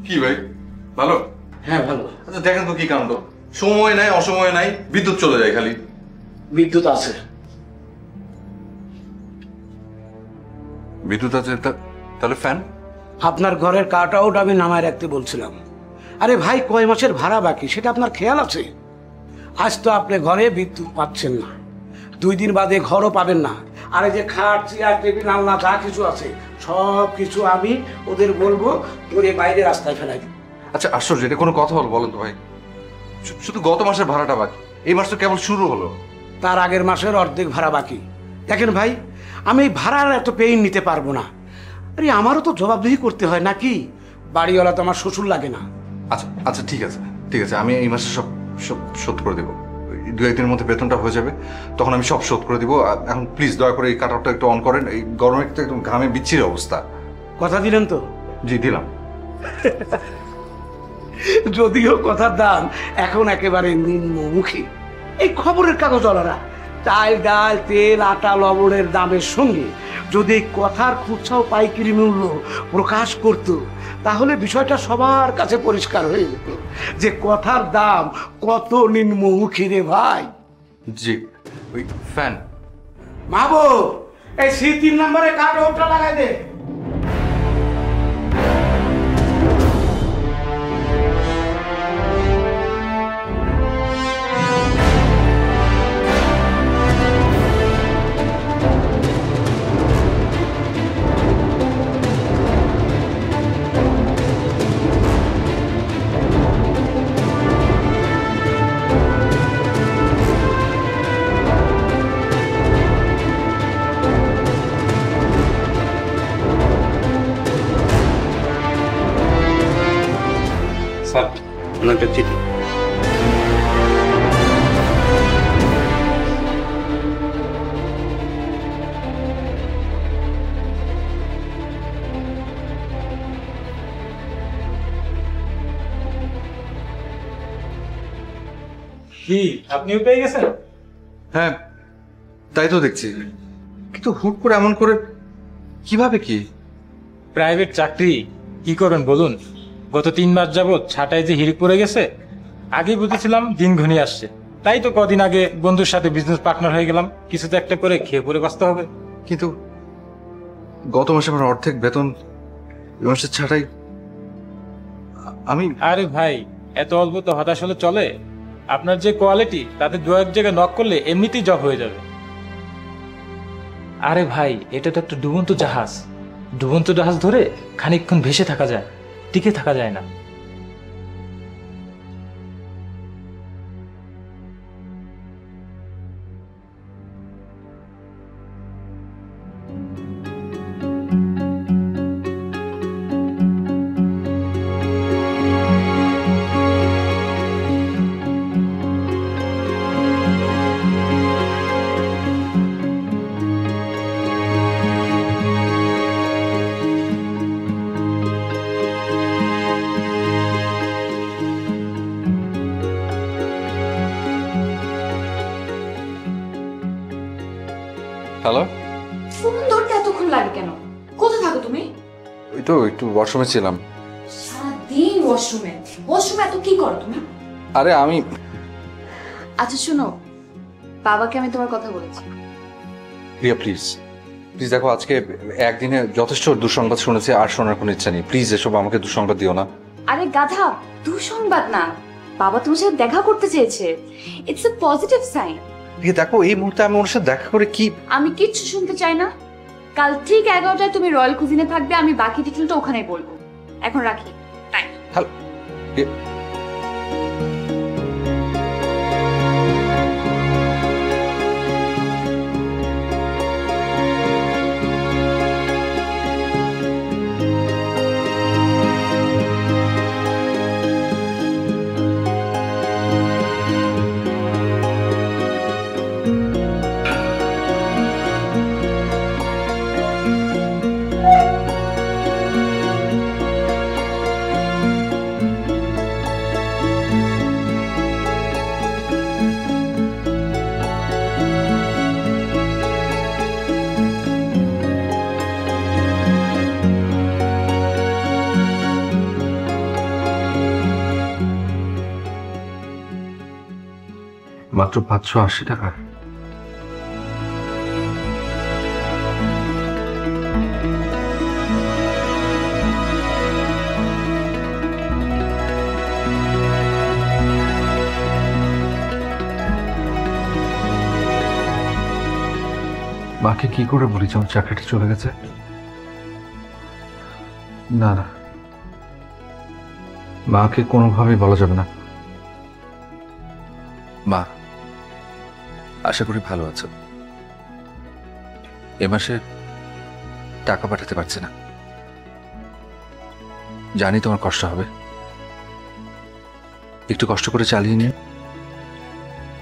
কি ভাই ভালো? হ্যাঁ ভালো। আচ্ছা দেখেন তো কি কাণ্ড, সময় নাই অসময় নাই, বিদ্যুৎ চলে যায় খালি। বিদ্যুৎ আছে। বিদ্যুৎ আছে তাহলে ফ্যান? আপনার ঘরের কাট আউট আমি নামায় রাখতে বলছিলাম। আরে ভাই, কয় মাসের ভাড়া বাকি সেটা আপনার খেয়াল আছে? আজ তো আপনি ঘরে বিদ্যুৎ পাচ্ছেন না, 2 দিন বাদে ঘরও পাবেন না। আর এই যে খাট চেয়ার টেবিল আলনা যা কিছু আছে সব কিছু আমি ওদের বলবো ধরে বাইরে রাস্তায় ফেলাই দিই। আচ্ছা আশ্চর্য, এটা কোনো কথা হলো বলেন তো ভাই? শুধু গত মাসের ভাড়াটা বাকি, এই মাস তো কেবল শুরু হলো। তার আগের মাসের অর্ধেক ভাড়া বাকি। দেখেন ভাই, আমি এই ভাড়ার এত পেইন নিতে পারবো না। আরে আমারও তো জবাবদিহি করতে হয় নাকি? বাড়িওয়ালা তো আমার শ্বশুর লাগে না। আচ্ছা আচ্ছা ঠিক আছে ঠিক আছে, আমি এই মাসে সব সব শোধ করে দেবো। 2-1 দিনের মধ্যে বেতনটা হয়ে যাবে, তখন আমি সব শোধ করে দিব। এখন প্লিজ দয়া করে এই কাট আউটটা একটু অন করেন, এই গরমে তো একদম ঘামে বিচ্ছিরি অবস্থা। কথা দিলেন তো? জি দিলাম। যদিও কথার দাম এখন একেবারে নিম্নমুখী। এই খবরের কাগজওয়ালারা চাল ডাল তেল আটা লবণের দামের সঙ্গে যদি এই কথার খুচরা ও পাইকারি মূল্য প্রকাশ করত, তাহলে বিষয়টা সবার কাছে পরিষ্কার হয়ে যেত যে কথার দাম কত নিম্নমুখী রে ভাই। জি ওই ফ্যান। মাহবুব, এই C3 নম্বরে কাট আউটটা লাগাই দে। স্যার, ওনাকে চিঠি। কি আপনিও পেয়ে গেছেন? হ্যাঁ তাই তো দেখছি, কিন্তু হুট করে এমন করে কিভাবে কি? প্রাইভেট চাকরি, কি করবেন বলুন? গত 3 মাস যাবৎ ছাটায় যে হিড়িক পড়ে গেছে। আগে বুঝেছিলাম দিন ঘনিয়ে আসছে, তাই তো কদিন আগে বন্ধুর সাথে বিজনেস পার্টনার হয়ে গেলাম। কিছু তো একটা করে খেয়ে পরে বাঁচতে হবে। কিন্তু গত মাসে আমার অর্ধেক বেতন, এই মাসের ছাড়াই আমি। আরে ভাই, এত অল্প তো হতাশ হলে চলে? আপনার যে কোয়ালিটি, তাতে 2-1 জায়গায় নক করলে এমনিতেই জব হয়ে যাবে। আরে ভাই, এটা তো একটা ডুবন্ত জাহাজ। ডুবন্ত জাহাজ ধরে খানিকক্ষণ ভেসে থাকা যায়, টিকে থাকা যায় না। হ্যালো, ফোন ধরতে এতক্ষণ লাগে কেন? কোথায় থাকো তুমি? ওই তো একটু ওয়াশরুমে ছিলাম। সারাদিন ওয়াশরুমে ওয়াশরুমে এত কি করো তুমি? আরে আমি। আচ্ছা শোনো, বাবাকে আমি তোমার কথা বলেছি। প্রিয়া প্লিজ প্লিজ দেখো, আজকে একদিনে যথেষ্ট দুঃসংবাদ শুনেছি, আর শোনার কোনো ইচ্ছা নেই। প্লিজ এসব আমাকে দুঃসংবাদ দিও না। আরে গাধা, দুঃসংবাদ না, বাবা তোমার সাথে দেখা করতে চেয়েছে। It's a positive sign. দেখো এই মুহূর্তে আমি ওর সাথে দেখা করে কি? আমি কিচ্ছু শুনতে চাই না। কাল ঠিক 11টায় তুমি রয়্যাল কুজিনে থাকবে, আমি বাকি ডিটেলটা ওখানেই বলবো। এখন রাখি। টাইম। হ্যালো। মাত্র 580 টাকা। মাকে কি করে বলি যে আমার চাকরিটা চলে গেছে? না না, মাকে কোনোভাবেই বলা যাবে না। মা, আশা করি ভালো আছো। এ মাসে টাকা পাঠাতে পারছি না, জানি তোমার কষ্ট হবে, একটু কষ্ট করে চালিয়ে নিয়ে।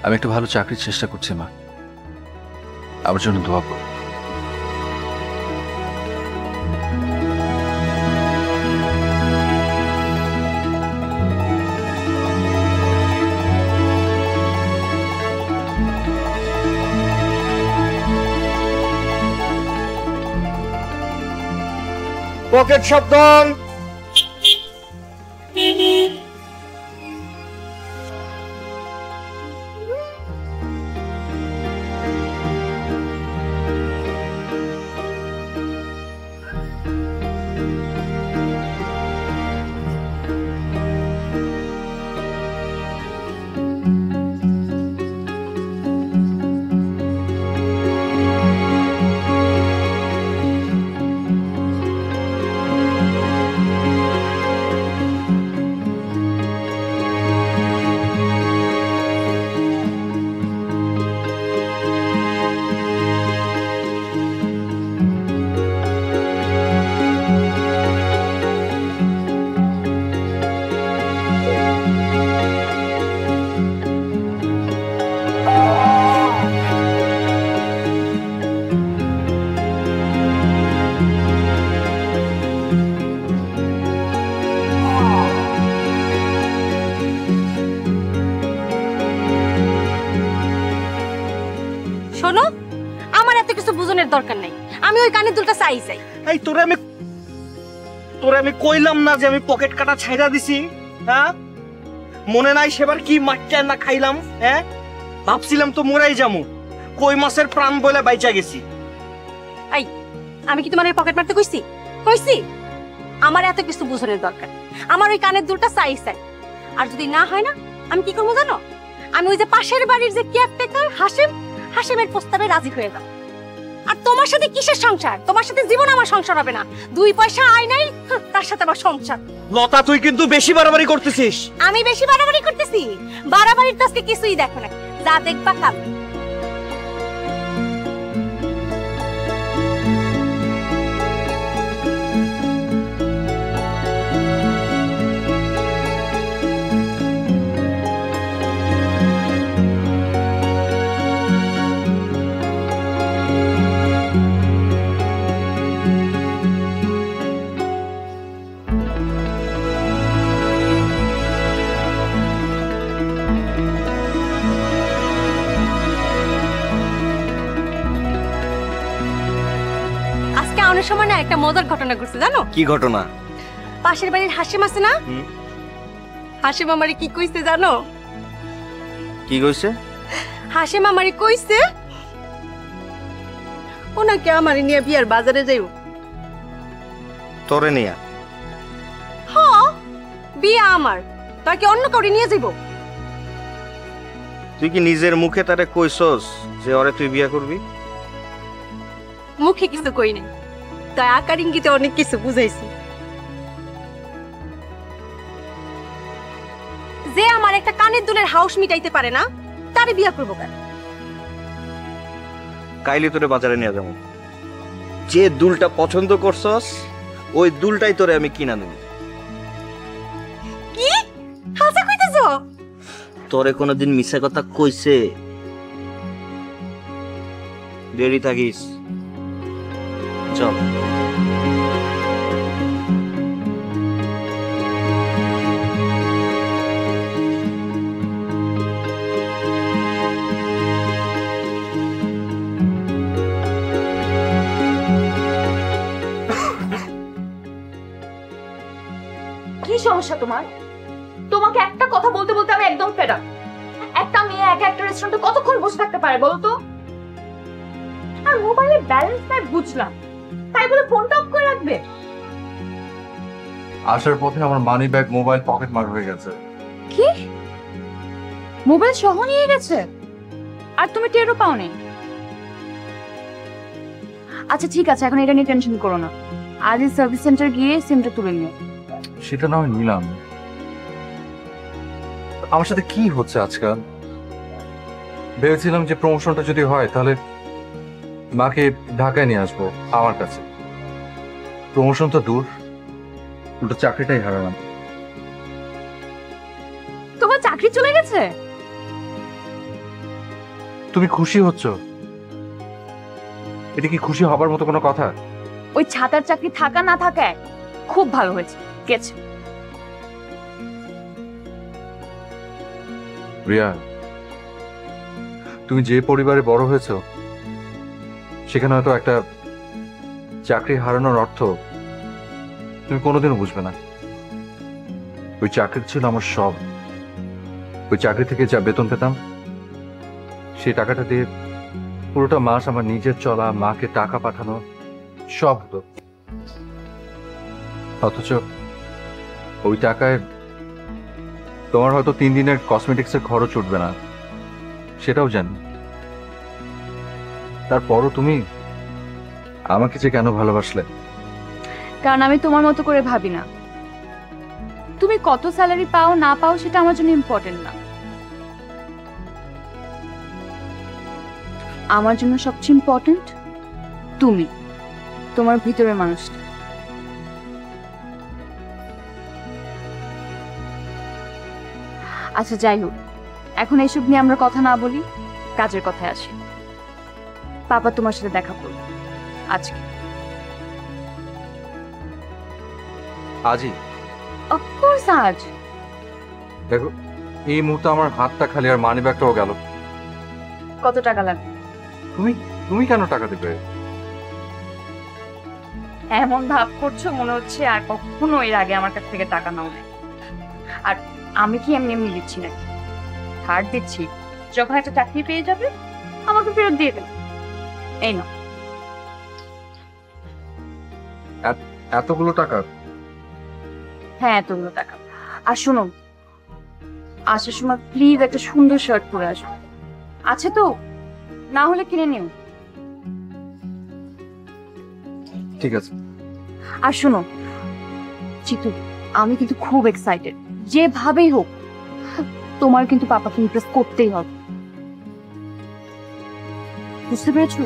আমি একটা ভালো চাকরির চেষ্টা করছি মা, আমার জন্য দোয়া করো। পকেট সাবধান। শোনো, আমার এত কিছু বুঝনের দরকার নাই, আমি ওই কানের দুলটা চাই। এই তোরে আমি কইলাম না যে আমি পকেট কাটা ছাইড়া দিছি? হ্যাঁ, মনে নাই সেবার কি মাঠটা না খাইলাম? হ্যাঁ, ভাবছিলাম তো মরাই যামু, কই মাছের প্রাণ বলে বাইচা গেছি। এই, আমি কি তোমার ওই পকেট মারতে কইছি? কইছি? আমার এত কিছু বুঝনের দরকার, আমার ওই কানের দুলটা চাই। আর যদি না হয় না, আমি কি করবো জানো? আমি ওই যে পাশের বাড়ির যে কেয়ারটেকার হাসিমের প্রস্তাবে রাজি হয়ে যাও। আর তোমার সাথে কিসের সংসার? তোমার সাথে জীবন আমার সংসার হবে না। 2 পয়সা আয় নাই, তার সাথে আমার সংসার। লতা, তুই কিন্তু বেশি বাড়াবাড়ি করতেছিস। আমি বেশি বাড়াবাড়ি করতেছি? বাড়াবাড়ির তো আজকে কিছুই দেখো না, যা দেখবা কাল। অনেক সময় না একটা মজার ঘটনা ঘটছে জানো? কি ঘটনা? পাশের বাড়ির হাসিম আছে না, হাসিম আমারে কি কইছে জানো? কি কইছে? হাসিম আমারে কইছে ওনাকে আমারে নিয়ে বিয়ার বাজারে যাইও। তোরে নিয়া? হ্যাঁ, বিয়া আমার, তার কি অন্য কাউরে নিয়ে যাইব? তুই কি নিজের মুখে তারে কইছস যে ওরে তুই বিয়া করবি? মুখে কিছু কই নাই, তাই আকার ইঙ্গিতে অনেক কিছু বুঝাইছি। যে আমার একটা কানের দুলের হাউস মিটাইতে পারে না, তারে বিয়া করবো কেন? কাইলি তোরে বাজারে নিয়ে যাবো, যে দুলটা পছন্দ করছস ওই দুলটাই তোরে আমি কিনা দেব। কি হাসা কইতেছো? তোরে কোনোদিন মিছা কথা কইছে? দেরি থাকিস, চল। কি সমস্যা তোমার? তোমাকে একটা কথা বলতে বলতে আমি একদম ফেড আপ। একটা মেয়ে একা একটা রেস্টুরেন্টে কতক্ষণ বসে থাকতে পারে বলো তো? আর মোবাইলে ব্যালেন্স নাই বুঝলাম, তাই বলে ফোনটা অফ করে রাখবে? আসার পথে আমার মানি ব্যাগ, মোবাইল, পকেট মার হয়ে গেছে। কি, মোবাইল সহ নিয়ে গেছে আর তুমি টেরও পাওনি? আচ্ছা ঠিক আছে, এখন এটা নিয়ে টেনশন করো না, আজই সার্ভিস সেন্টার গিয়ে সিমটা তুলে নিও। সেটা না হয় নিলাম। আমার সাথে কি হচ্ছে আজকাল? ভেবেছিলাম যে প্রমোশনটা যদি হয় তাহলে মাকে ঢাকায় নিয়ে আসবো আমার কাছে। প্রমোশন তো দূর, উল্টো চাকরিটাই হারালাম। তোমার চাকরি চলে গেছে? তুমি খুশি হচ্ছ? এটা কি খুশি হবার মতো কোনো কথা? ওই ছাতার চাকরি থাকা না থাকা এক, খুব ভালো হয়েছে গেছে। রিয়া, তুমি যে পরিবারে বড় হয়েছো সেখানে হয়তো একটা চাকরি হারানোর অর্থ তুমি কোনোদিনও বুঝবে না। ওই চাকরি ছিল আমার সব। ওই চাকরি থেকে যা বেতন পেতাম সেই টাকাটা দিয়ে পুরোটা মাস আমার নিজের চলা, মাকে টাকা পাঠানো সব হতো। অথচ ওই টাকায় তোমার হয়তো 3 দিনের কসমেটিক্সের খরচ উঠবে না, সেটাও জানি। তারপরও তুমি আমাকে যে কেন ভালোবাসলে? কারণ আমি তোমার মতো করে ভাবি না। তুমি কত স্যালারি পাও না পাও সেটা আমার জন্য ইম্পর্টেন্ট না। আমার জন্য সবচেয়ে ইম্পর্টেন্ট তুমি, তোমার ভিতরের মানুষটা। আচ্ছা যাই হোক, এখন এইসব নিয়ে আমরা কথা না বলি, কাজের কথায় আসি। পাপা তোমার সাথে দেখা করবে আজকে। আজই? অফকোর্স আজ। দেখো, এই মুহূর্তে আমার হাতটা খালি আর মানি ব্যাগটাও গেল। কত টাকা লাগবে? তুমি তুমি কেন টাকা দেবে? এমন ভাব করছো মনে হচ্ছে আর কখনো এর আগে আমার কাছ থেকে টাকা নাও নাই। আর আমি কি এমনি এমনি দিচ্ছি নাকি? ধার দিচ্ছি। যখন একটা চাকরি পেয়ে যাবে আমাকে ফেরত দিয়ে দেবে। এই না। এতগুলো টাকা? হ্যাঁ, এতগুলো টাকা। আর শোনো, আসার সময় প্লিজ একটা সুন্দর শার্ট পরে আসো। আছে তো? না হলে কিনে নিও। ঠিক আছে। আর শোনো চিতু, আমি কিন্তু খুব এক্সাইটেড। যেভাবেই হোক তোমার কিন্তু পাপাকে ইমপ্রেস করতেই হবে, বুঝতে পেরেছো?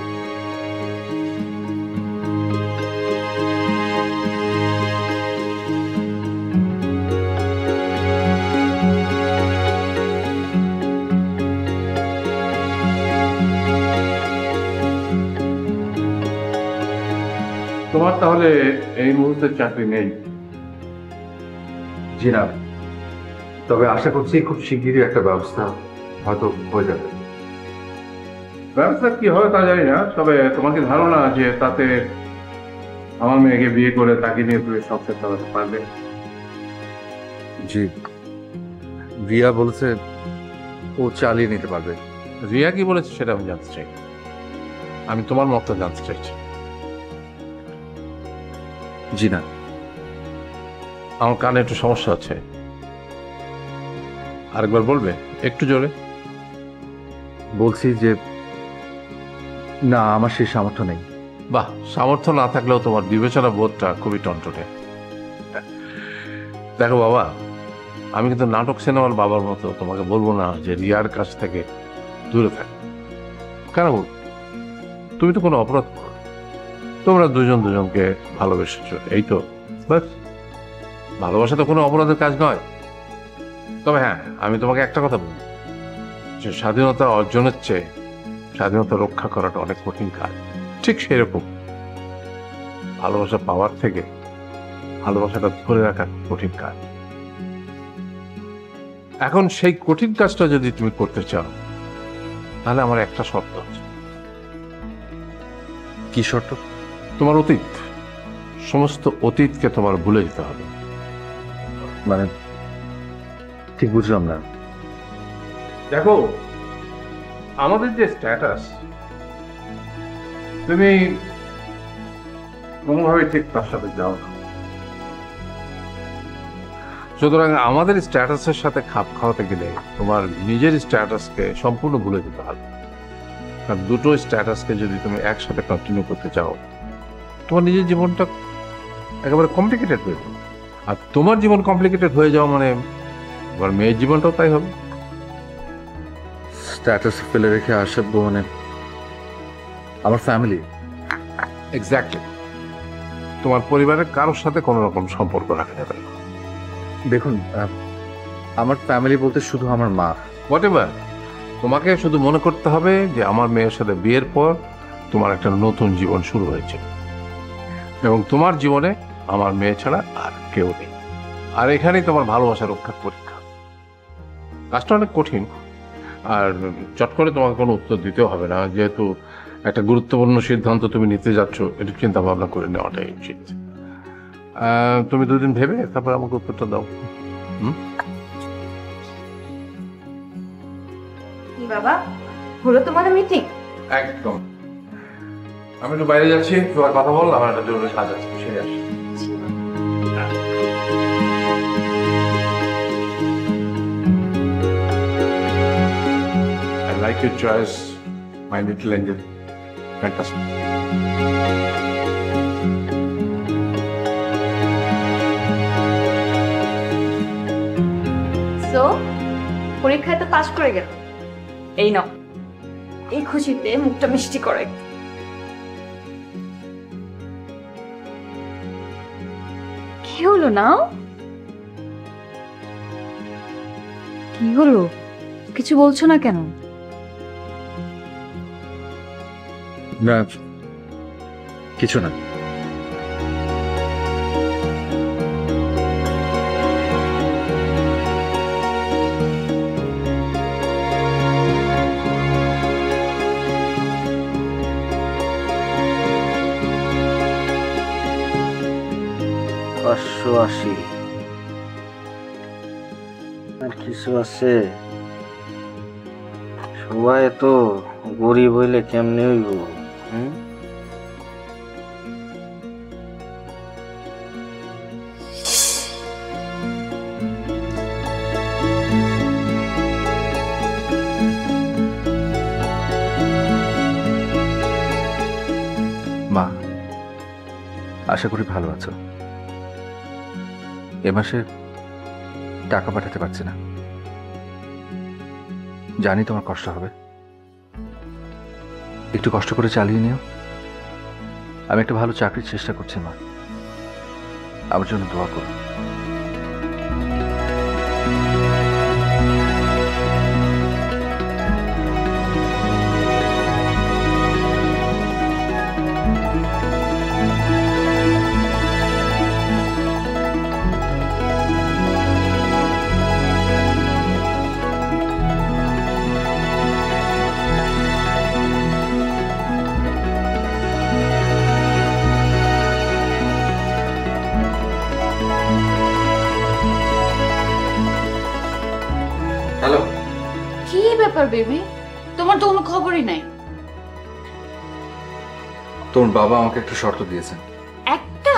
তোমার তাহলে এই মুহূর্তে চাকরি নেই? জি না, তবে আশা করছি খুব শিগগিরই একটা ব্যবস্থা হয়তো হয়ে যাবে। ব্যবসা কি হয় তা জানি না, তবে তোমার কি ধারণা যে তাতে আমার মেয়েকে বিয়ে করে তাকে নিয়ে তুমি সংসার চালাতে পারবে? জি, রিয়া বলেছে ও চালিয়ে নিতে পারবে। রিয়া কি বলেছে সেটা আমি জানতে চাই। আমি তোমার মত জানতে চাইছি। জি না। আমার কানে একটু সমস্যা আছে, আরেকবার বলবে একটু জোরে? বলছি যে না, আমার সেই সামর্থ্য নেই। বাহ, সামর্থ্য না থাকলেও তোমার বিবেচনা বোধটা খুবই টনটনে। দেখো বাবা, আমি কিন্তু নাটক সিনেমার বাবার মতো তোমাকে বলবো না যে রিয়ার কাছ থেকে দূরে থাক। কেন বল? তুমি তো কোনো অপরাধ করো, তোমরা দুজন দুজনকে ভালোবেসেছো, এই তো বাস। ভালোবাসা তো কোনো অপরাধের কাজ নয়। তবে হ্যাঁ, আমি তোমাকে একটা কথা বলবো যে স্বাধীনতা অর্জনের চেয়ে স্বাধীনতা রক্ষা করাটা অনেক কঠিন কাজ। ঠিক সেরকম ভালোবাসা পাওয়ার থেকে ভালোবাসাটা ধরে রাখা কঠিন কাজ। এখন সেই কঠিন কাজটা যদি তুমি করতে চাও তাহলে আমার একটা শর্ত আছে। কি শর্ত? তোমার অতীত, সমস্ত অতীতকে তোমার ভুলে যেতে হবে। মানে ঠিক বুঝলাম না। দেখো, আমাদের যে স্ট্যাটাস তুমি কোনোভাবে ঠিক তার সাথে যাও না। সুতরাং আমাদের স্ট্যাটাসের সাথে খাপ খাওয়াতে গেলে তোমার নিজের স্ট্যাটাসকে সম্পূর্ণ ভুলে যেতে হবে। আর দুটো স্ট্যাটাসকে যদি তুমি একসাথে কন্টিনিউ করতে চাও, তোমার নিজের জীবনটা একেবারে কমপ্লিকেটেড হয়ে যাবে। আর তোমার জীবন কমপ্লিকেটেড হয়ে যাওয়া মানে তোমার মেয়ের জীবনটাও তাই হবে। স্ট্যাটাস ফেলে রেখে আসবো মানে আমার ফ্যামিলি। এক্স্যাক্টলি, তোমার পরিবারের কারোর সাথে কোনো রকম সম্পর্ক রাখা যাবে না। দেখুন, আমার ফ্যামিলি বলতে শুধু আমার মা। হোয়াটএভার, তোমাকে শুধু মনে করতে হবে যে আমার মেয়ের সাথে বিয়ের পর তোমার একটা নতুন জীবন শুরু হয়েছে এবং তোমার জীবনে আমার মেয়ে ছাড়া আর কেউ নেই। আর এখানেই তোমার ভালোবাসা রক্ষার পরীক্ষা। কাজটা অনেক কঠিন, আর চট করে তোমাকে কোনো উত্তর দিতেও হবে না, যেহেতু একটা গুরুত্বপূর্ণ সিদ্ধান্ত তুমি নিতে যাচ্ছ। একটু চিন্তা ভাবনা করে নেওয়াটাই উচিত। তুমি দুদিন ভেবে তারপর আমাকে উত্তরটা দাও। বাবা, হলো তোমাদের মিটিং? একদম। আমি একটু বাইরে যাচ্ছি, তোমার কথা বল, আমার একটা জরুরি কাজ আছে, সেরে আসি। I like your choice, my little angel. Fantastic. So পরীক্ষায় তো পাশ করে গেল। এই নাও, এই খুশিতে মুখটা মিষ্টি করে। কি হলো নাও? কি হলো? কিছু বলছো না কেন? না, কিছু না। পাঁচশো আশি আর কিছু আছে? সবাই তো গরিব হইলে কেমনে হইব? মা, আশা করি ভালো আছো। এ মাসে টাকা পাঠাতে পারছি না, জানি তোমার কষ্ট হবে। একটু কষ্ট করে চালিয়ে নিও। আমি একটা ভালো চাকরির চেষ্টা করছি মা, আমার জন্য দোয়া করো। হ্যালো। কি ব্যাপার বেবি, তোমার তো কোনো খবরই নাই। তোর বাবা আমাকে একটা শর্ত দিয়েছেন। একটা?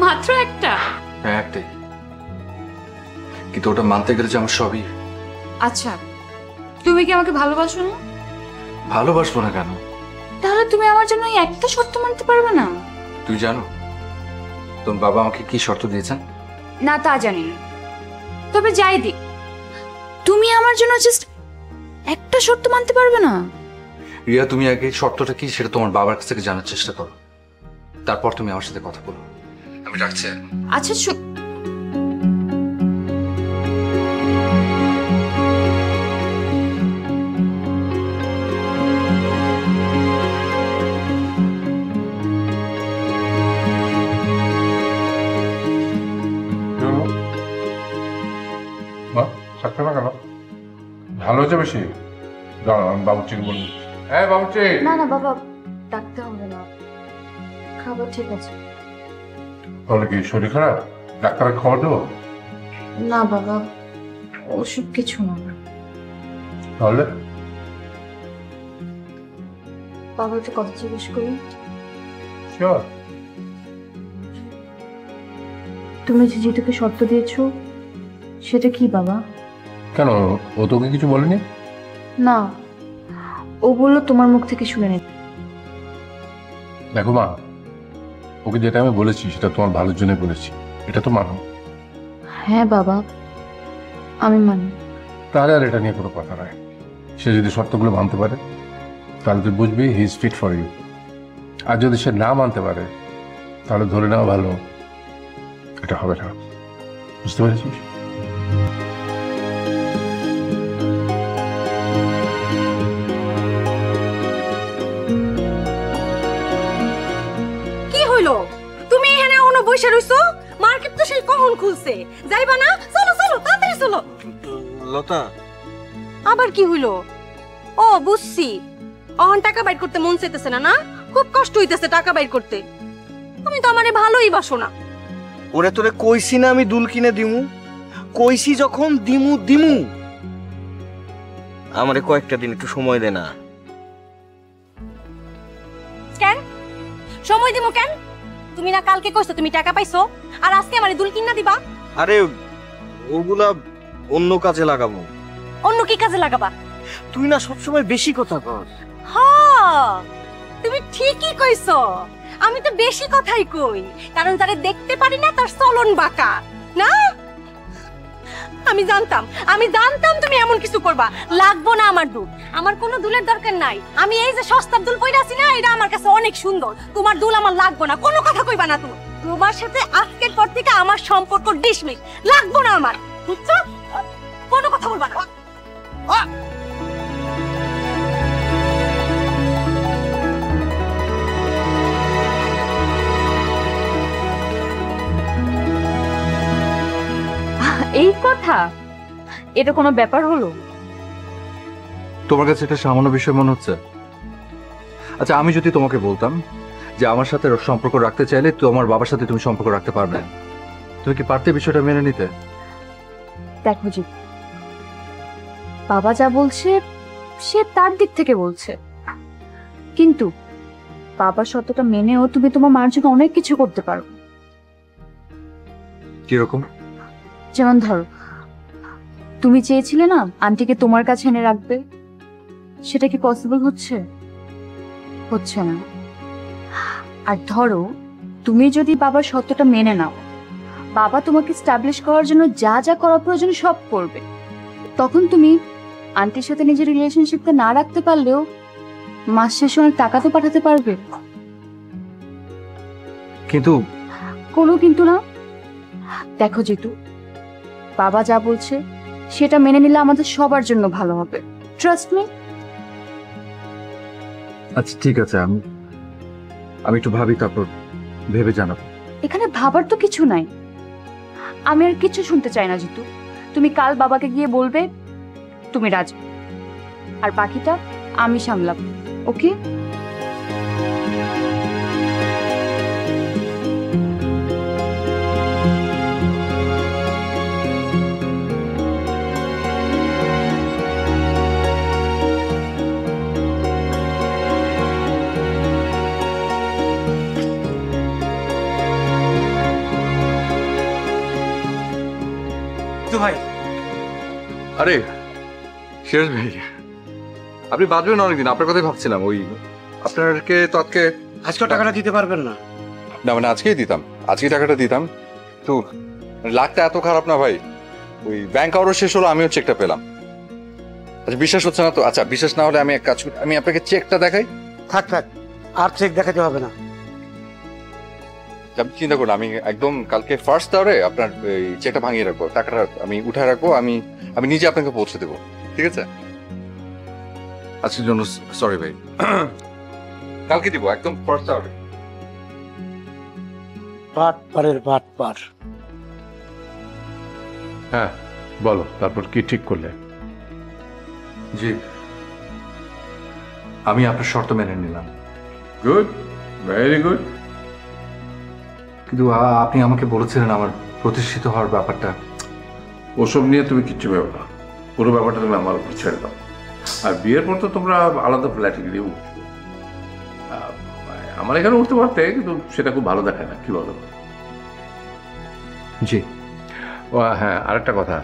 মাত্র একটা? হ্যাঁ, একটাই, কিন্তু ওটা মানতে গেলে যে আমার সবই। আচ্ছা, তুমি কি আমাকে ভালোবাসো না? ভালোবাসবো না কেন? তাহলে তুমি আমার জন্য এই একটা শর্ত মানতে পারবে না? তুই জানো তোর বাবা আমাকে কি শর্ত দিয়েছেন? না, তা জানি না। তবে যাই দিক, তুমি আমার জন্য জাস্ট একটা শর্ত মানতে পারবে না? রিয়া, তুমি আগে শর্তটা কি সেটা তোমার বাবার কাছ থেকে জানার চেষ্টা করো, তারপর তুমি আমার সাথে কথা বলো। আমি রাখছি। আচ্ছা, থাকতে না কেন? ভালো হচ্ছে বেশি? দাঁড়াও, আমি বাবুর্চিকে বলবো। হ্যাঁ বাবুর্চি। না না বাবা, ডাকতে হবে না, খাবার ঠিক আছে। তাহলে কি শরীর খারাপ? ডাক্তারের খবর দেবো? না বাবা, ওসব কিছু না। তাহলে বাবা একটা কথা জিজ্ঞেস করি। শিওর। তুমি যে জিতুকে শর্ত দিয়েছো সেটা কি বাবা? কেন, ও তোকে কিছু বলেনি? না, ও বললো তোমার মুখ থেকে শুনে নিতে। দেখো মা, ওকে যেটা আমি বলেছি সেটা তোমার ভালোর জন্য বলেছি, এটা তো মানো। হ্যাঁ বাবা, আমি মানি। তাহলে আর এটা নিয়ে কোনো কথা নয়। সে যদি শর্তগুলো মানতে পারে তাহলে তুই বুঝবি he is fit for you. আর যদি সে না মানতে পারে তাহলে ধরে নেওয়া ভালো এটা হবে না। বুঝতে পেরেছিস? কি হইলো? তুমি এখানে এখনো বসে রইছো? মার্কেট তো সেই কখন খুলছে, যাইবা না? চলো চলো তাড়াতাড়ি চলো। লতা, আবার কি হইলো? ও বুঝছি, অহন টাকা বাইর করতে মন চাইতেছে না, না? খুব কষ্ট হইতেছে টাকা বাইর করতে। তুমি তো আমারে ভালোই বাসো না। ওরে তোরে কইছি না আমি দুল কিনে দিমু? কইছি যখন দিমু দিমু। আমারে কয়েকটা দিন একটু সময় দে না। কেন সময় দিমু কেন? তুমি না কালকে কইছো তুমি টাকা পাইছো, আর আজকে আমারে দুল কিনা দিবা? আরে ওগুলা অন্য কাজে লাগাবো। অন্য কি কাজে লাগাবা? তুই না সবসময় বেশি কথা কর। হ্যাঁ তুমি ঠিকই কইছো, আমি তো বেশি কথাই কই, কারণ যারে দেখতে পারি না তার চলন বাঁকা না। আমি জানতাম তুমি এমন কিছু করবা। লাগবো না আমার দুল, আমার কোনো দুলের দরকার নাই। আমি এই যে সস্তার দুল পইরা আছি না, এটা আমার কাছে অনেক সুন্দর। তোমার দুল আমার লাগবো না, কোনো কথা কইবা না তুমি। তোমার সাথে আজকের পর থেকে আমার সম্পর্ক ডিসমিস, লাগবো না আমার, বুঝছো? কোনো কথা বলবা না। এই কথা, এটা কোনো ব্যাপার হলো? তোমার কাছে এটা সামান্য বিষয় মনে হচ্ছে? আচ্ছা, আমি যদি তোমাকে বলতাম যে আমার সাথে সম্পর্ক রাখতে চাইলে তো আমার বাবার সাথে তুমি সম্পর্ক রাখতে পারবে, তুমি কি পারতে বিষয়টা মেনে নিতে? দেখো জি, বাবা যা বলছে সে তার দিক থেকে বলছে, কিন্তু বাবার শর্তটা মেনেও তুমি তোমার মার জন্য অনেক কিছু করতে পারো। কিরকম? যেমন ধরো, তুমি চেয়েছিলে না আন্টিকে তোমার কাছে এনে রাখবে, সেটা কি পসিবল হচ্ছে? হচ্ছে না। আর ধরো তুমি যদি বাবার শর্তটা মেনে নাও, বাবা তোমাকে স্টাবলিশ করার জন্য যা যা করা প্রয়োজন সব করবে, তখন তুমি আন্টির সাথে নিজের রিলেশনশিপটা না রাখতে পারলেও মাস শেষে অনেক টাকা তো পাঠাতে পারবে। কিন্তু কোনো কিন্তু না। দেখো জিতু, বাবা যা বলছে সেটা মেনে নিলে আমাদের সবার জন্য ভালো হবে, ট্রাস্ট মি। আচ্ছা ঠিক আছে, আমি একটু ভাবি, তারপর ভেবে জানাবো। এখানে ভাবার তো কিছু নাই, আমি আর কিছু শুনতে চাই না জিতু। তুমি কাল বাবাকে গিয়ে বলবে তুমি রাজি, আর বাকিটা আমি সামলাবো, ওকে? ভাই, আরে সিরাজ ভাই, আপনি বাঁচবেন অনেকদিন, আপনার কথাই ভাবছিলাম। ওই আপনাকে তো আজকে টাকাটা দিতে পারবেন না? না মানে আজকেই দিতাম, আজকেই টাকাটা দিতাম, তো লাখটা এত খারাপ না ভাই। ওই ব্যাংক আওয়ারও শেষ হলো, আমিও চেকটা পেলাম। আচ্ছা বিশ্বাস হচ্ছে না তো? আচ্ছা বিশ্বাস না হলে আমি এক কাজ করি, আমি আপনাকে চেকটা দেখাই। থাক আর চেক দেখাতে হবে না। আপনি চিন্তা করুন, আমি একদম কালকে ফার্স্ট আওয়ারে আপনার এই চেকটা ভাঙিয়ে রাখবো, টাকাটা আমি উঠায় রাখবো, আমি নিজে আপনাকে পৌঁছে দেবো, ঠিক আছে? আজকের জন্য সরি ভাই, কালকে দিব একদম ফার্স্ট আওয়ারে। বাট। হ্যাঁ বলো, তারপর কি ঠিক করলে? জি, আমি আপনার শর্ত মেনে নিলাম। Good, very good. কিন্তু আপনি আমাকে বলেছিলেন আমার প্রতিষ্ঠিত হওয়ার ব্যাপারটা, ওসব নিয়ে তুমি কিচ্ছু ভেবো না, পুরো ব্যাপারটা তুমি আমার উপর ছেড়ে দাও। আর বিয়ের পর তো তোমরা আলাদা ফ্ল্যাটে গিয়ে উঠছো। আমার এখানে উঠতে পারতে, কিন্তু সেটা খুব ভালো দেখায় না, কি বলো? জি। ও হ্যাঁ, আরেকটা কথা,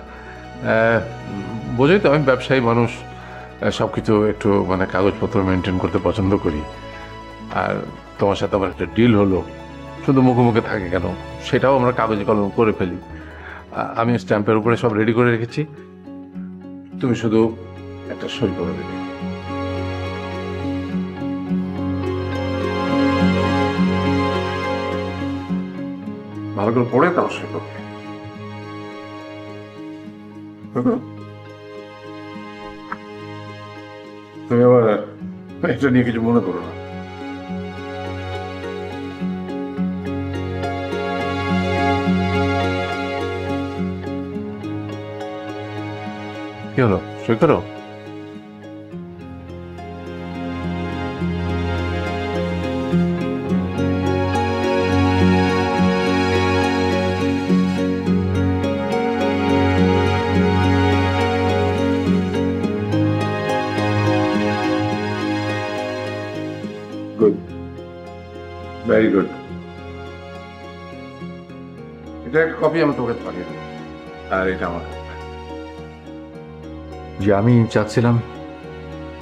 বোঝোই তো আমি ব্যবসায়ী মানুষ, সব কিছু একটু মানে কাগজপত্র মেনটেন করতে পছন্দ করি। আর তোমার সাথে আমার একটা ডিল হলো, শুধু মুখে মুখে থাকে কেন, সেটাও আমরা কাগজে কলম করে ফেলি। আমি স্ট্যাম্পের উপরে সব রেডি করে রেখেছি, তুমি শুধু একটা সই করে দেবে। ভালো করে পড়ে তাও সই করবে। তুমি আবার এটা নিয়ে কিছু মনে করো না। কি হলো, সই করো? Good, very good. এটা একটা কপি আমি তোমাকে পাঠিয়ে দেবো, আর এটা আমার। যে আমি চাচ্ছিলাম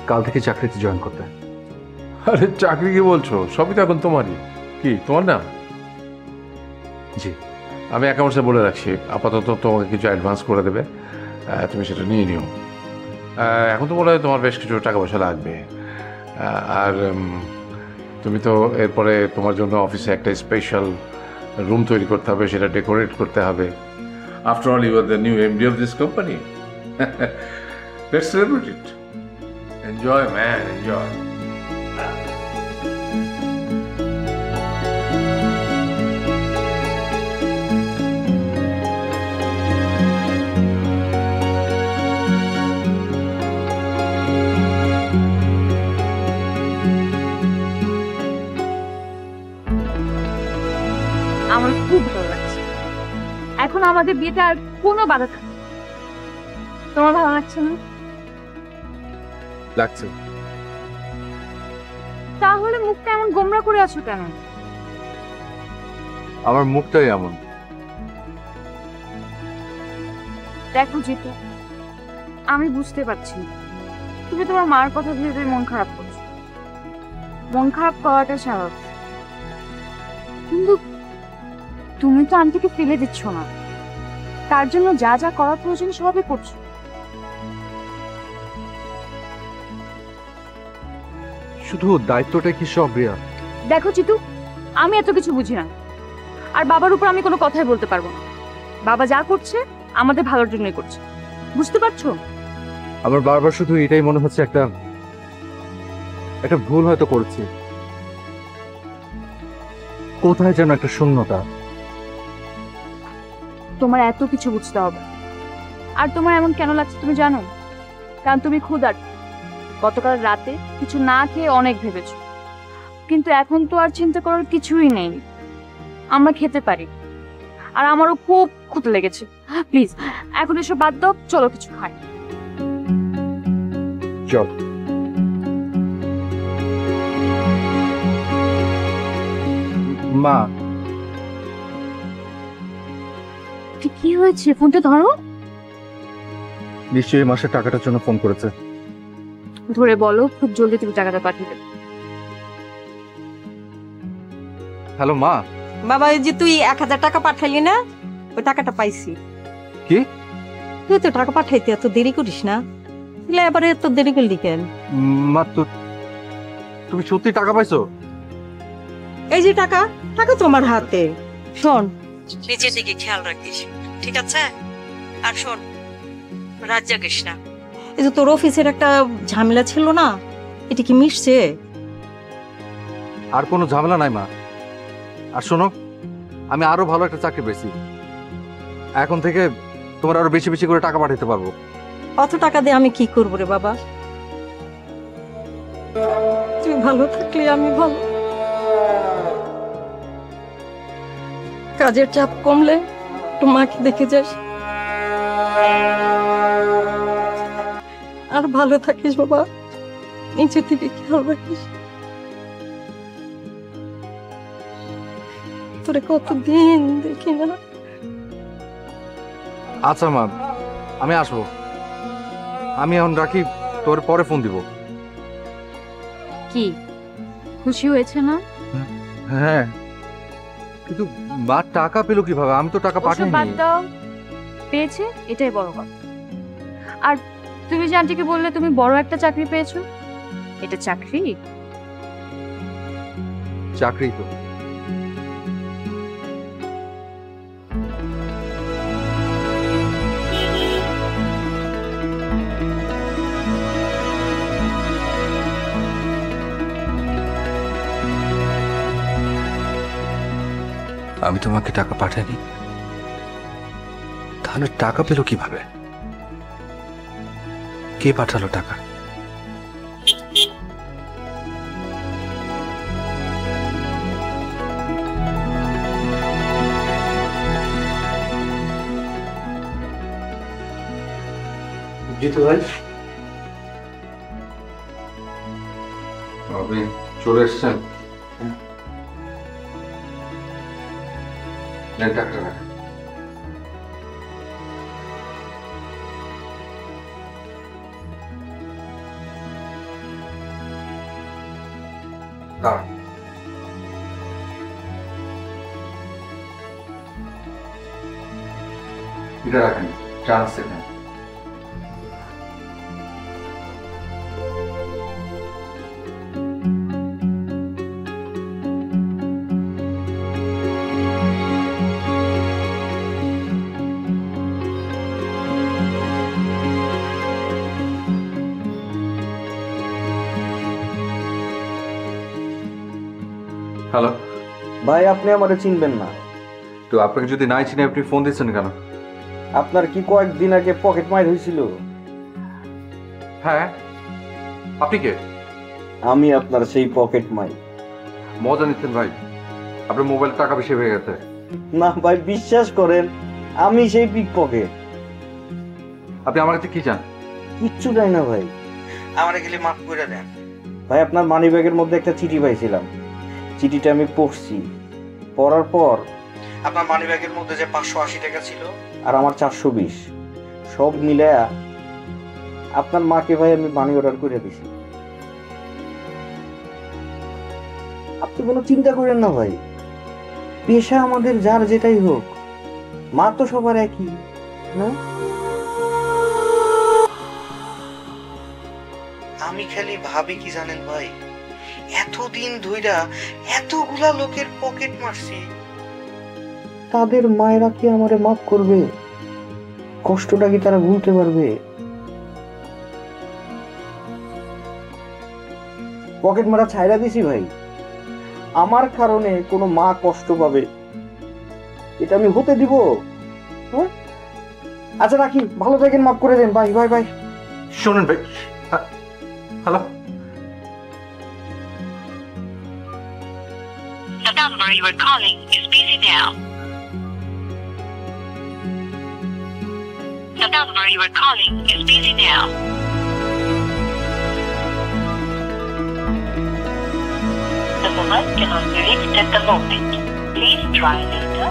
কাল থেকে চাকরিতে জয়েন করতে। আরে চাকরি কি বলছো, সবই তো এখন তোমারই। কি তোমার না? জি। আমি অ্যাকাউন্টসে বলে রাখছি, আপাতত তোমাকে কিছু অ্যাডভান্স করে দেবে, তুমি সেটা নিয়ে নিও। এখন তো বলে তোমার বেশ কিছু টাকা পয়সা লাগবে। আর তুমি তো এরপরে তোমার জন্য অফিসে একটা স্পেশাল রুম তৈরি করতে হবে, সেটা ডেকোরেট করতে হবে। After all you are the new MD of this company. Let's celebrate it. Enjoy, man, enjoy. আমার খুব ভালো লাগছে। এখন আমাদের বিয়েতে আর কোনো বাধা থাকবে। তোমার ভালো লাগছে না? লাগছে। তাহলে মুখটা এমন গোমরা করে আছো কেন? আমার মুখটাই এমন। দেখো জিতু, আমি বুঝতে পারছি তুমি তোমার মার কথা ভেবে মন খারাপ করছো। মন খারাপ করাটা স্বাভাবিক, কিন্তু তুমি তো আন্টিকে ফেলে দিচ্ছ না। তার জন্য যা যা করার প্রয়োজন সবই করছো। শুধু দায়িত্বটা কি সব রিয়া? দেখো চিতু, আমি এত কিছু বুঝি না, আর বাবার উপর আমি কোনো কথাই বলতে পারবো না। বাবা যা করছে আমাদের ভালোর জন্যই করছে, বুঝতে পারছো? আমার বারবার শুধু এটাই মনে হচ্ছে একটা ভুল হয়তো করছি, কোথায় যেন একটা শূন্যতা। তোমার এত কিছু বুঝতে হবে। আর তোমার এমন কেন লাগছে তুমি জানো? কারণ তুমি ক্ষুধার্ত। গতকাল রাতে কিছু না খেয়ে অনেক ভেবেছো, কিন্তু এখন তো আর চিন্তা করার কিছুই নেই। আমরা খেতে পারি, আর আমারও খুব ক্ষুধা লেগেছে। প্লিজ এখন এসব বাদ দাও, চলো কিছু খাই। চল। মা, কি হয়েছে? ফোনটা ধরো। নিশ্চয়ই মাসের টাকাটার জন্য ফোন করেছে। ধরে বলো, খুব জলদি তুমি টাকাটা পাঠিয়ে দেবে। হ্যালো মা। বাবা, ওই যে তুই 1000 টাকা পাঠাইলি না, ওই টাকাটা পাইছি। কি? তুই তো টাকা পাঠাইতে এত দেরি করিস না, এবার এত দেরি করলি কেন? মা, তো তুমি সত্যি টাকা পাইছো? এই যে টাকা টাকা তোমার হাতে। শোন, নিজের দিকে খেয়াল রাখিস, ঠিক আছে? আর শোন, রাত জাগিস না। এই যে তোর অফিসের একটা ঝামেলা ছিল না, এটা কি মিশছে? আর কোনো ঝামেলা নাই মা। আর শোনো, আমি আরো ভালো একটা চাকরি পেয়েছি, এখন থেকে তোমার আরো বেশি বেশি করে টাকা পাঠাতে পারবো। অত টাকা দিয়ে আমি কি করবো রে বাবা? তুই ভালো থাকলে আমি ভালো। কাজের চাপ কমলে একটু মাকে দেখে যাস। আর ভালো থাকিস বাবা, নিচে থেকে খেয়াল রাখিস। তোরে কতদিন দেখি না। আচ্ছা মা, আমি আসবো। আমি এখন রাখি, তোর পরে ফোন দিব। কি খুশি হয়েছে না? হ্যাঁ, কিন্তু মা টাকা পেলো কিভাবে? আমি তো টাকা ওসব বাদ পাঠাইনি। দাও, পেয়েছে এটাই বড় কথা। আর তুমি যে আন্টিকে বললে তুমি বড় একটা চাকরি পেয়েছো, এটা চাকরি? চাকরি তো। আমি তোমাকে টাকা পাঠাইনি, তাহলে টাকা পেলো কিভাবে? কে পাঠালো টাকা? জিতু ভাই, আপনি চলে এসছেন? টাকাটা রাখ। এটা রাখেন, চান্স দেবেন। হ্যালো ভাই আপনি আমারে চিনবেন না। তো আপনাকে যদি নাই চিনি আপনি ফোন দিচ্ছেন কেন? আপনার কি কয়েকদিন আগে পকেট মার হয়েছিল? হ্যাঁ, আপনি কে? আমি আপনার সেই পকেট মার। মজা নিচ্ছেন ভাই? আপনার মোবাইল টাকা বেশি হয়ে গেছে। না ভাই, বিশ্বাস করেন আমি সেই পিক পকেট। আপনি আমার কাছে কি চান? কিচ্ছু চাই না ভাই, আমারে খালি মাফ করে দেন ভাই। আপনার মানি ব্যাগের মধ্যে একটা চিঠি পাইছিলাম, চিঠিটা আমি পড়ছি। পড়ার পর আপনার মানি ব্যাগের মধ্যে যে 580 টাকা ছিল আর আমার 420, সব মিলায়া আপনার মাকে ভাই আমি মানি অর্ডার করে দিছি। আপনি কোনো চিন্তা করেন না ভাই, পেশা আমাদের যার যেটাই হোক, মা তো সবার একই না? আমি খালি ভাবি কি জানেন ভাই, এতদিন ধইরা এতগুলা লোকের পকেট মারছি, তাদের মায়েরা কি আমারে মাফ করবে? কষ্টটা কি তারা ভুলতে পারবে? পকেট মারা ছাইরা দিছি ভাই, আমার কারণে কোনো মা কষ্ট পাবে এটা আমি হতে দিব? হ্যাঁ, আচ্ছা রাখি, ভালো থাকেন, মাফ করে দেন ভাই। Bye bye. শোনেন ভাই, hello, The number you are calling is busy now. The number you are calling is busy now. The mobile cannot be reached at the moment. Please try later.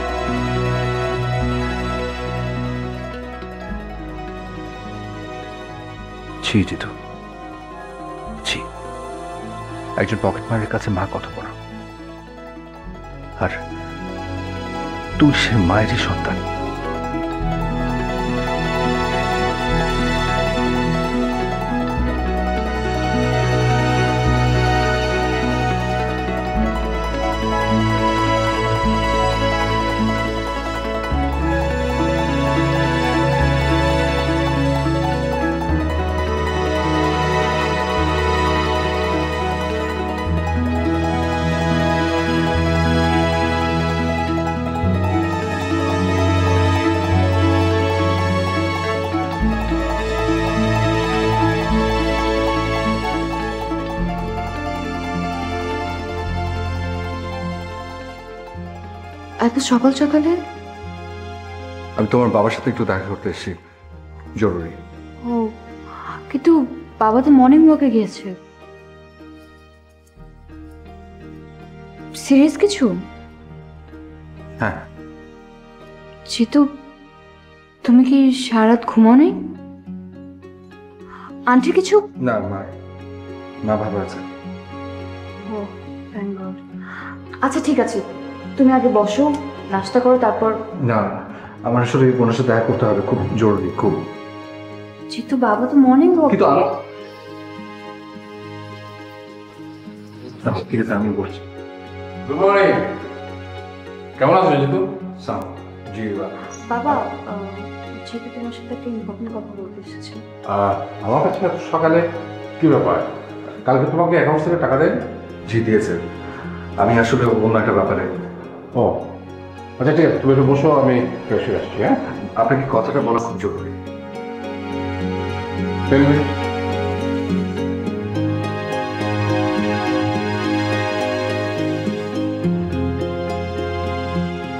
ছি জিতু, ছি। একজন পকেট মারের কাছে মা কত বড়, আর তুই সে মায়েরই সন্তান। এত সকাল সকালে? আমি তোমার বাবার সাথে একটু দেখা করতে এসেছি। জরুরি। ও কিন্তু বাবা তো মর্নিং ওয়াকে গিয়েছে। সিরিয়াস কিছু? হ্যাঁ। জিতু, তুমি কি সারা রাত ঘুমাও নাই? আন্টি কিছু? না, মা ভালো আছে। ও থ্যাংক গড। আচ্ছা ঠিক আছে, তুমি আগে বসো, নাস্তা করো, তারপর। না, আমার আসলে ওনার সাথে দেখা করতে হবে, খুব জরুরি, খুব। জিতু, বাবা তো মর্নিং ওয়াক। কিন্তু ঠিক আছে, আমি বলছি। Good morning. কেমন আছো জিতু? জি বাবা, জিতু তোমার সাথে একটা ইম্পর্টেন্ট কথা বলতে এসেছে। আমার কাছে এত সকালে কি ব্যাপার? কালকে তোমাকে অ্যাকাউন্ট থেকে টাকা দেন? জি দিয়েছে। আমি আসলে অন্য একটা ব্যাপারে। ও আচ্ছা ঠিক আছে, তুমি একটু বসো, আমি ফ্রেশ হয়ে আসছি। হ্যাঁ, আপনাকে কথাটা বলা খুব জরুরি।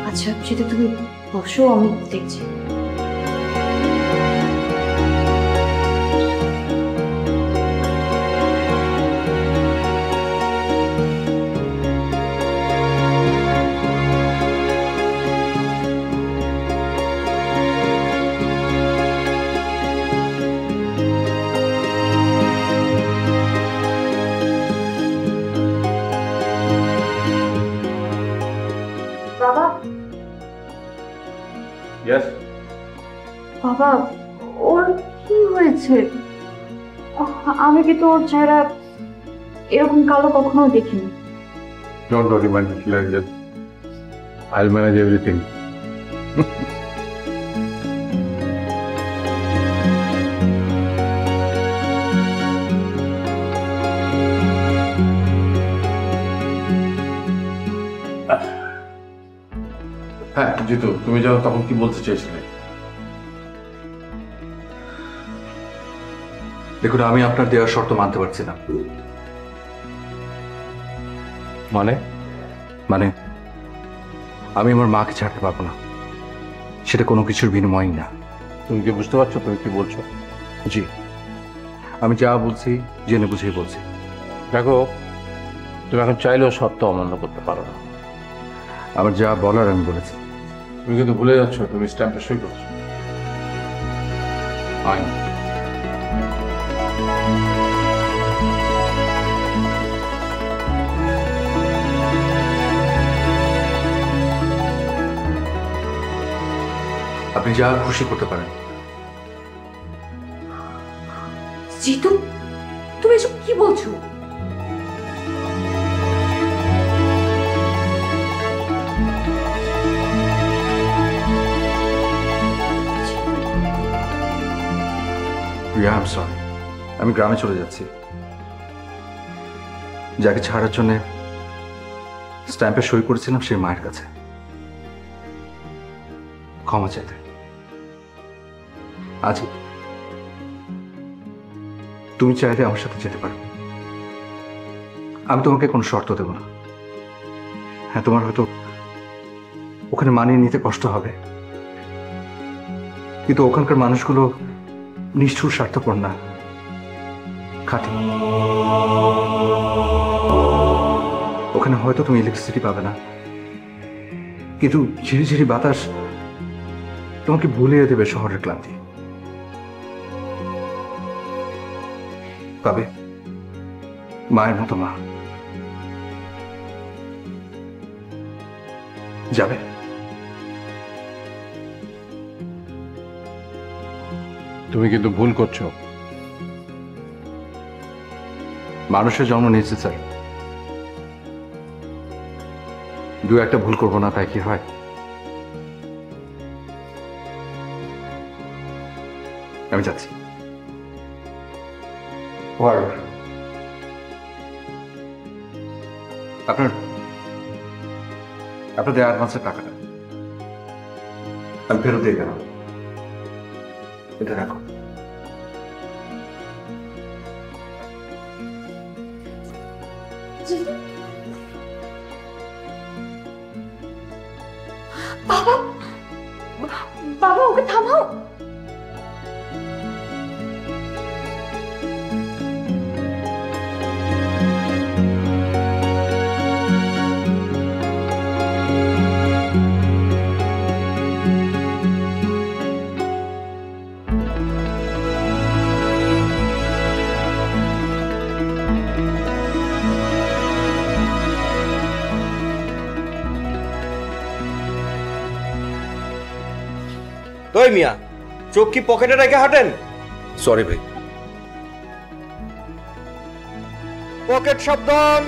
আচ্ছা জিতু, তুমি বসো, আমি দেখছি। বাবা, ইয়েস। বাবা, ওর কি হয়েছে? আমি কি তো ওর চেহারা এরকম কালো কখনো দেখিনি। Don't worry, my little angel. I'll manage everything. হ্যাঁ জিতু, তুমি যাও, তখন কি বলতে চাইছিলে? দেখুন, আমি আপনার দেওয়ার শর্ত মানতে পারছি না। মানে মানে আমি আমার মাকে ছাড়তে পারবো না, সেটা কোনো কিছুর বিনিময়ই না। তুমি কি বুঝতে পারছো তুমি কি বলছো? জি, আমি যা বলছি জেনে বুঝেই বলছি। দেখো, তুমি এখন চাইলেও শর্ত অমান্য করতে পারো না। আমার যা বলার আমি বলেছি। তুমি কিন্তু ভুলে যাচ্ছ, তুমি স্ট্যাম্পে সই করছো। আইন। আপনি যা খুশি করতে পারেন। জিতু, তুমি এসব কি বলছো? Riya, I am sorry. আমি গ্রামে চলে যাচ্ছি, যাকে ছাড়ার জন্য স্ট্যাম্পে সই করেছিলাম সেই মায়ের কাছে ক্ষমা চাইতে। আজ তুমি চাইলে আমার সাথে যেতে পারো, আমি তোমাকে কোনো শর্ত দেব না। হ্যাঁ, তোমার হয়তো ওখানে মানিয়ে নিতে কষ্ট হবে, কিন্তু ওখানকার মানুষগুলো নিষ্ঠুর, স্বার্থপর না, খাঁটি। ওখানে হয়তো তুমি ইলেকট্রিসিটি পাবে না, কিন্তু ঝিরিঝিরি বাতাস তোমাকে ভুলিয়ে দেবে শহরের ক্লান্তি। পাবে মায়ের মতো মা। যাবে? তুমি কিন্তু ভুল করছো। মানুষের জন্ম নিয়েছে স্যার, দু একটা ভুল করবো না তাই কি হয়? আমি যাচ্ছি। আপনাদের অ্যাডভান্সের টাকাটা আমি ফেরত দিয়ে গেলাম, এটা রাখো। বাবা, বাবা, ওকে থামাও। তোই মিয়া চোখ কি পকেটে রেখে হাঁটেন? সরি ভাই। পকেট সাবধান।